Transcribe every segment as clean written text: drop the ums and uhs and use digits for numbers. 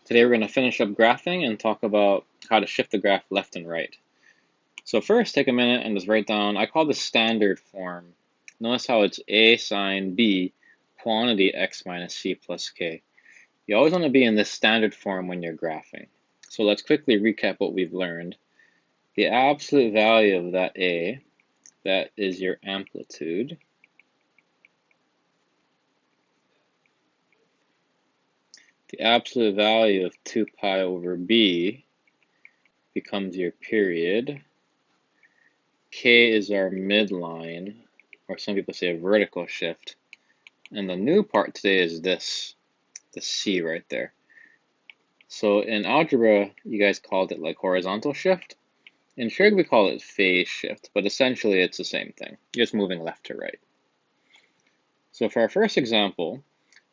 Today we're going to finish up graphing and talk about how to shift the graph left and right. So first, take a minute and just write down, I call this standard form. Notice how it's a sine b quantity x minus c plus k. You always want to be in this standard form when you're graphing. So let's quickly recap what we've learned. The absolute value of that a, that is your amplitude. The absolute value of 2 pi over b becomes your period. K is our midline, or some people say a vertical shift. And the new part today is this, the C right there. So in algebra, you guys called it like horizontal shift. In trig, we call it phase shift, but essentially it's the same thing. You're just moving left to right. So for our first example,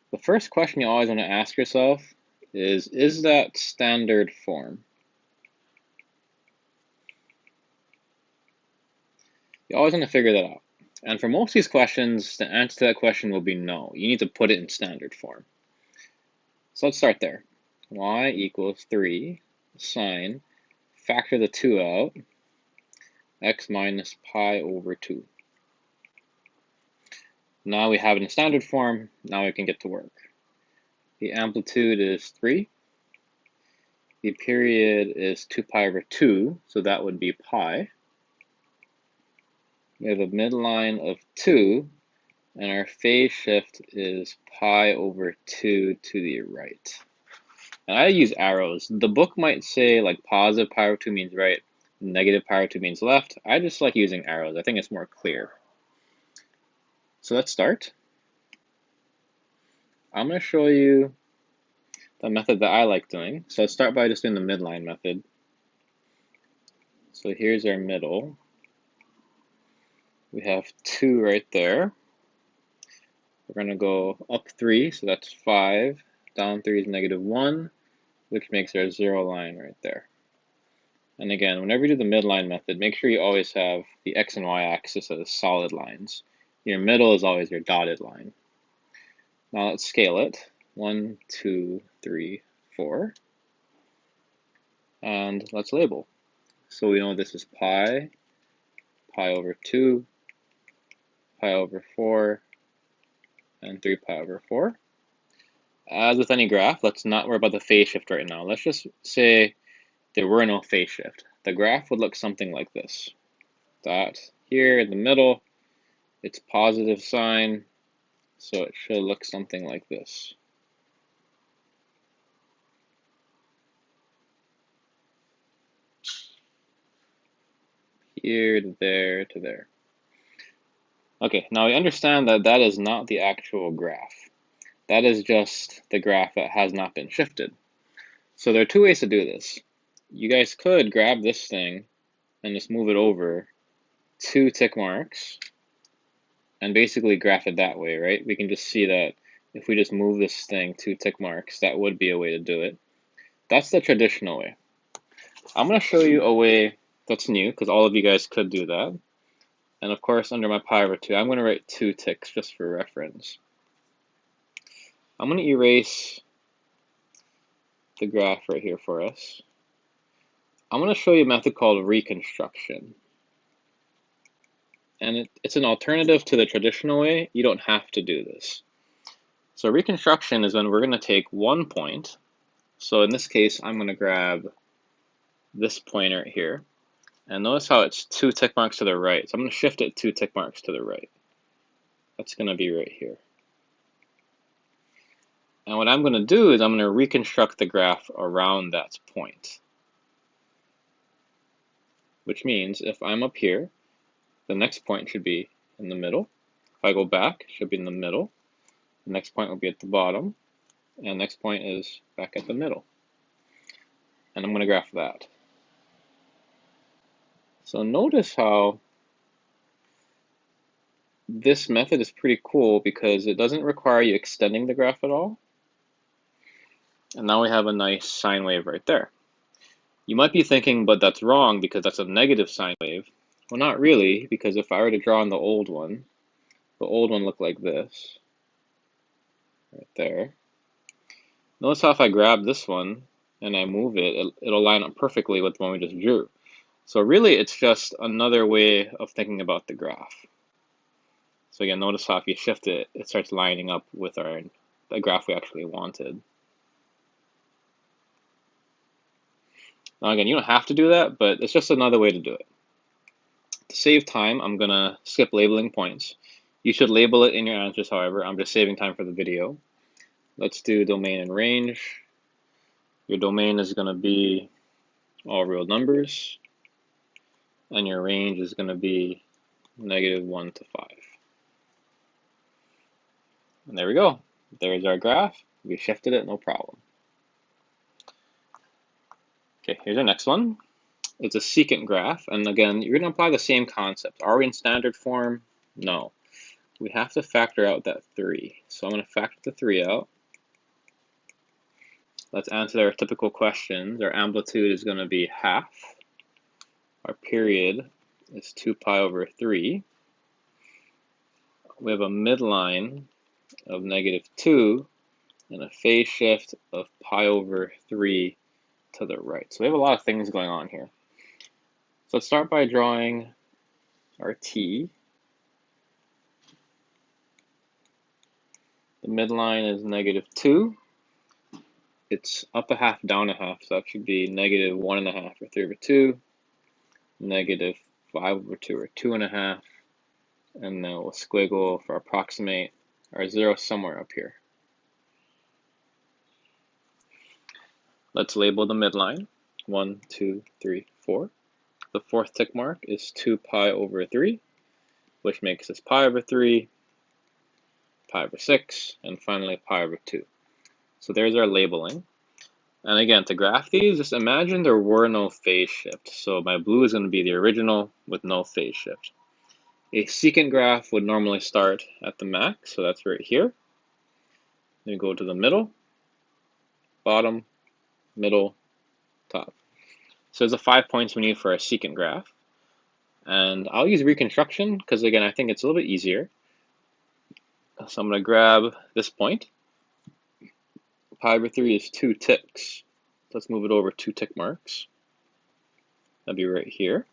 the first question you always want to ask yourself is that standard form? You always want to figure that out. And for most of these questions, the answer to that question will be no. You need to put it in standard form. So let's start there. Y equals 3 sine, factor the 2 out, x minus pi over 2. Now we have it in standard form. Now we can get to work. The amplitude is 3. The period is 2 pi over 2, so that would be pi. We have a midline of 2, and our phase shift is pi over 2 to the right. And I use arrows. The book might say like positive pi over 2 means right, negative pi over 2 means left. I just like using arrows. I think it's more clear. So let's start. I'm going to show you the method that I like doing. So let's start by just doing the midline method. So here's our middle. We have 2 right there. We're going to go up 3, so that's 5. Down 3 is negative 1, which makes our 0 line right there. And again, whenever you do the midline method, make sure you always have the x and y axis as solid lines. Your middle is always your dotted line. Now let's scale it. 1, 2, 3, 4. And let's label. So we know this is pi, pi over 2, pi over 4, and 3 pi over 4. As with any graph, let's not worry about the phase shift right now. Let's just say there were no phase shift. The graph would look something like this. That here in the middle, it's positive sign, so it should look something like this. Here to there to there. Okay, now we understand that that is not the actual graph. That is just the graph that has not been shifted. So there are 2 ways to do this. You guys could grab this thing and just move it over 2 tick marks and basically graph it that way, right? We can just see that if we just move this thing 2 tick marks, that would be a way to do it. That's the traditional way. I'm going to show you a way that's new, because all of you guys could do that. And of course, under my pi over 2, I'm going to write 2 ticks just for reference. I'm going to erase the graph right here for us. I'm going to show you a method called Reconstruction. And it's an alternative to the traditional way. You don't have to do this. So Reconstruction is when we're going to take one point. So in this case, I'm going to grab this point right here. And notice how it's 2 tick marks to the right. So I'm going to shift it 2 tick marks to the right. That's going to be right here. And what I'm going to do is I'm going to reconstruct the graph around that point. Which means if I'm up here, the next point should be in the middle. If I go back, it should be in the middle. The next point will be at the bottom. And the next point is back at the middle. And I'm going to graph that. So notice how this method is pretty cool because it doesn't require you extending the graph at all. And now we have a nice sine wave right there. You might be thinking, but that's wrong because that's a negative sine wave. Well, not really, because if I were to draw on the old one looked like this, right there. Notice how if I grab this one and I move it, it'll line up perfectly with the one we just drew. So really, it's just another way of thinking about the graph. So again, notice how if you shift it, it starts lining up with the graph we actually wanted. Now again, you don't have to do that, but it's just another way to do it. To save time, I'm going to skip labeling points. You should label it in your answers, however. I'm just saving time for the video. Let's do domain and range. Your domain is going to be all real numbers, and your range is going to be -1 to 5. And there we go. There's our graph. We shifted it, no problem. Okay, here's our next one. It's a secant graph, and again, you're going to apply the same concept. Are we in standard form? No. We have to factor out that 3. So I'm going to factor the 3 out. Let's answer our typical questions. Our amplitude is going to be half. Our period is 2 pi over 3. We have a midline of -2 and a phase shift of pi over 3 to the right. So we have a lot of things going on here. So let's start by drawing our t. The midline is -2. It's up a half, down a half, so that should be -1.5 or 3 over 2, -5 over 2 or 2.5, and then we'll squiggle for approximate our 0 somewhere up here. Let's label the midline. 1, 2, 3, 4. The fourth tick mark is 2 pi over 3, which makes this pi over 3, pi over 6, and finally pi over 2. So there's our labeling. And again, to graph these, just imagine there were no phase shift. So my blue is going to be the original with no phase shift. A secant graph would normally start at the max, so that's right here. Then you go to the middle, bottom, middle, top. So there's the 5 points we need for our secant graph. And I'll use Reconstruction because, again, I think it's a little bit easier. So I'm going to grab this point. Pi over 3 is 2 ticks. Let's move it over 2 tick marks. That'd be right here.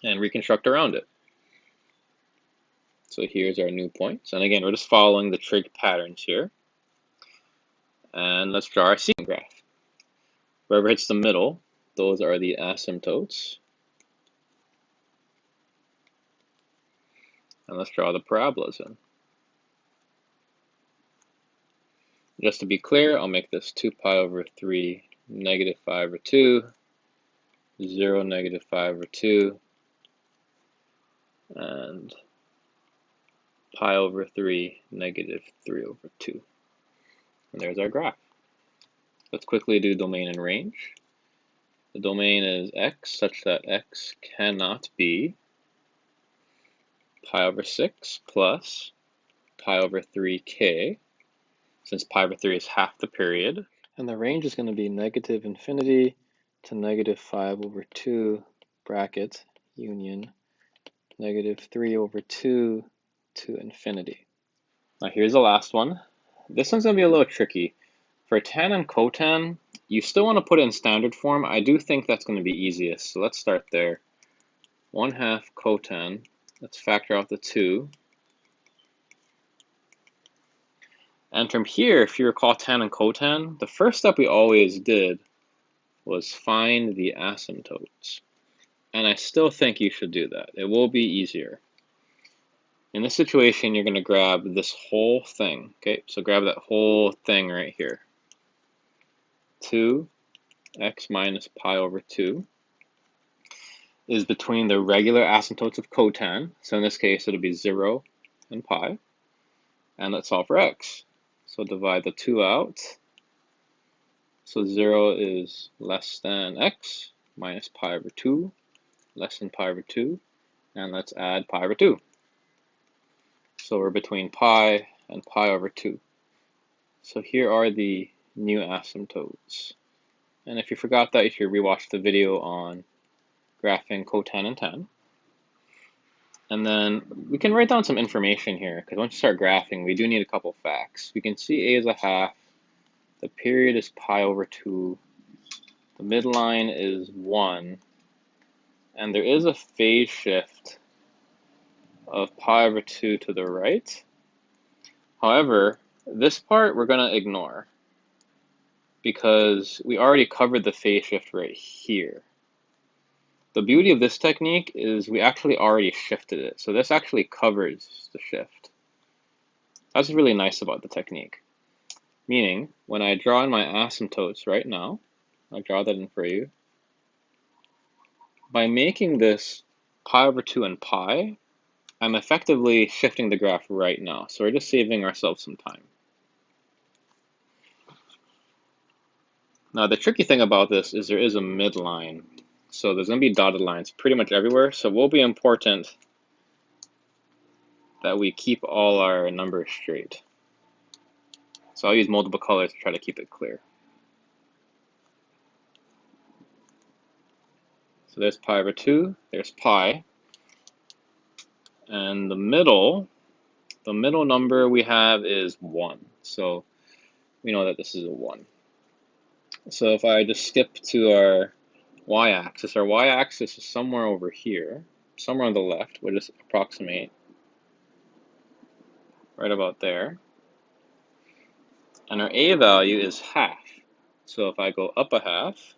And reconstruct around it. So here's our new points. And again, we're just following the trig patterns here. And let's draw our secant graph. Wherever hits the middle, those are the asymptotes. And let's draw the parabolas in. Just to be clear, I'll make this 2 pi over 3, -5 over 2, 0, -5 over 2, and pi over 3, -3 over 2. And there's our graph. Let's quickly do domain and range. The domain is x, such that x cannot be pi over 6 plus pi over 3k, since pi over 3 is half the period. And the range is going to be -infinity to -5 over 2 bracket union -3 over 2 to infinity. Now here's the last one. This one's going to be a little tricky. For tan and cotan, you still want to put it in standard form. I do think that's going to be easiest. So let's start there. 1/2 cotan. Let's factor out the 2. And from here, if you recall tan and cotan, the first step we always did was find the asymptotes. And I still think you should do that. It will be easier. In this situation, you're going to grab this whole thing. Okay, so grab that whole thing right here. 2x minus pi over 2 is between the regular asymptotes of cotan. So in this case, it'll be 0 and pi. And let's solve for x. So divide the 2 out. So 0 is less than x minus pi over 2, less than pi over 2. And let's add pi over 2. So we're between pi and pi over 2. So here are the new asymptotes. And if you forgot that, you should rewatch the video on graphing cotan and tan. And then we can write down some information here, because once you start graphing, we do need a couple facts. We can see a is a half, the period is pi over 2, the midline is 1, and there is a phase shift of pi over 2 to the right. However, this part we're going to ignore because we already covered the phase shift right here. The beauty of this technique is we actually already shifted it, so this actually covers the shift. That's really nice about the technique. Meaning, when I draw in my asymptotes right now, I'll draw that in for you. By making this pi over 2 and pi, I'm effectively shifting the graph right now, so we're just saving ourselves some time. Now the tricky thing about this is there is a midline, so there's going to be dotted lines pretty much everywhere, so it will be important that we keep all our numbers straight. So I'll use multiple colors to try to keep it clear. So there's pi over 2, there's pi, and the middle number we have is 1, so we know that this is a 1. So if I just skip to our y-axis is somewhere over here, somewhere on the left, we'll just approximate right about there. And our a value is half. So if I go up a half,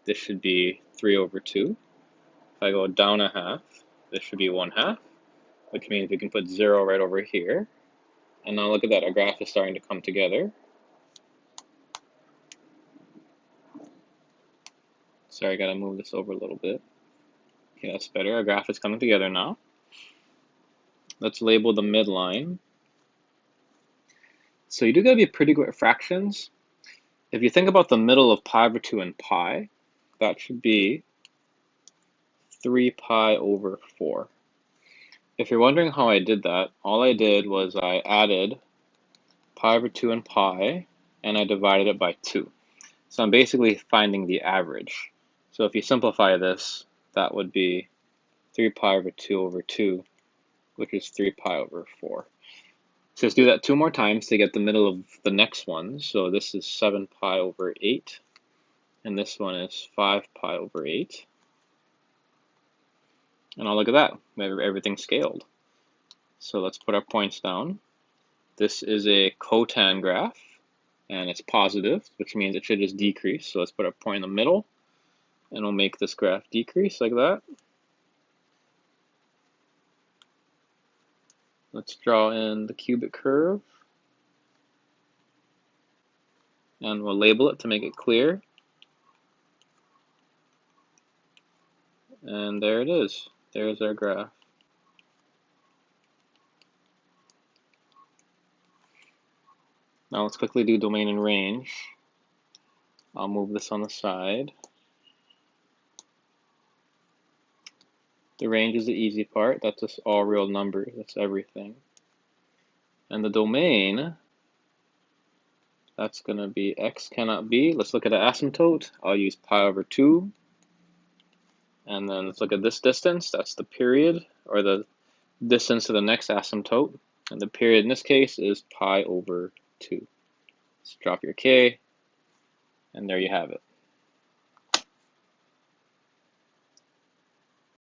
this should be 3 over 2. If I go down a half, this should be 1/2, which means we can put 0 right over here. And now look at that, our graph is starting to come together. Sorry, I gotta move this over a little bit. Okay, that's better. Our graph is coming together now. Let's label the midline. So you do gotta be pretty good at fractions. If you think about the middle of pi over 2 and pi, that should be 3 pi over 4. If you're wondering how I did that, all I did was I added pi over 2 and pi, and I divided it by 2. So I'm basically finding the average. So if you simplify this, that would be 3 pi over 2 over 2, which is 3 pi over 4. So let's do that 2 more times to get the middle of the next one. So this is 7 pi over 8, and this one is 5 pi over 8. And now look at that, we have everything scaled. So let's put our points down. This is a cotan graph, and it's positive, which means it should just decrease. So let's put a point in the middle, and we'll make this graph decrease like that. Let's draw in the cubic curve, and we'll label it to make it clear. And there it is. There's our graph. Now let's quickly do domain and range. I'll move this on the side. The range is the easy part. That's just all real numbers. That's everything. And the domain, that's going to be x cannot be. Let's look at the asymptote. I'll use pi over 2. And then let's look at this distance. That's the period, or the distance to the next asymptote. And the period in this case is pi over 2. Let's drop your k, and there you have it.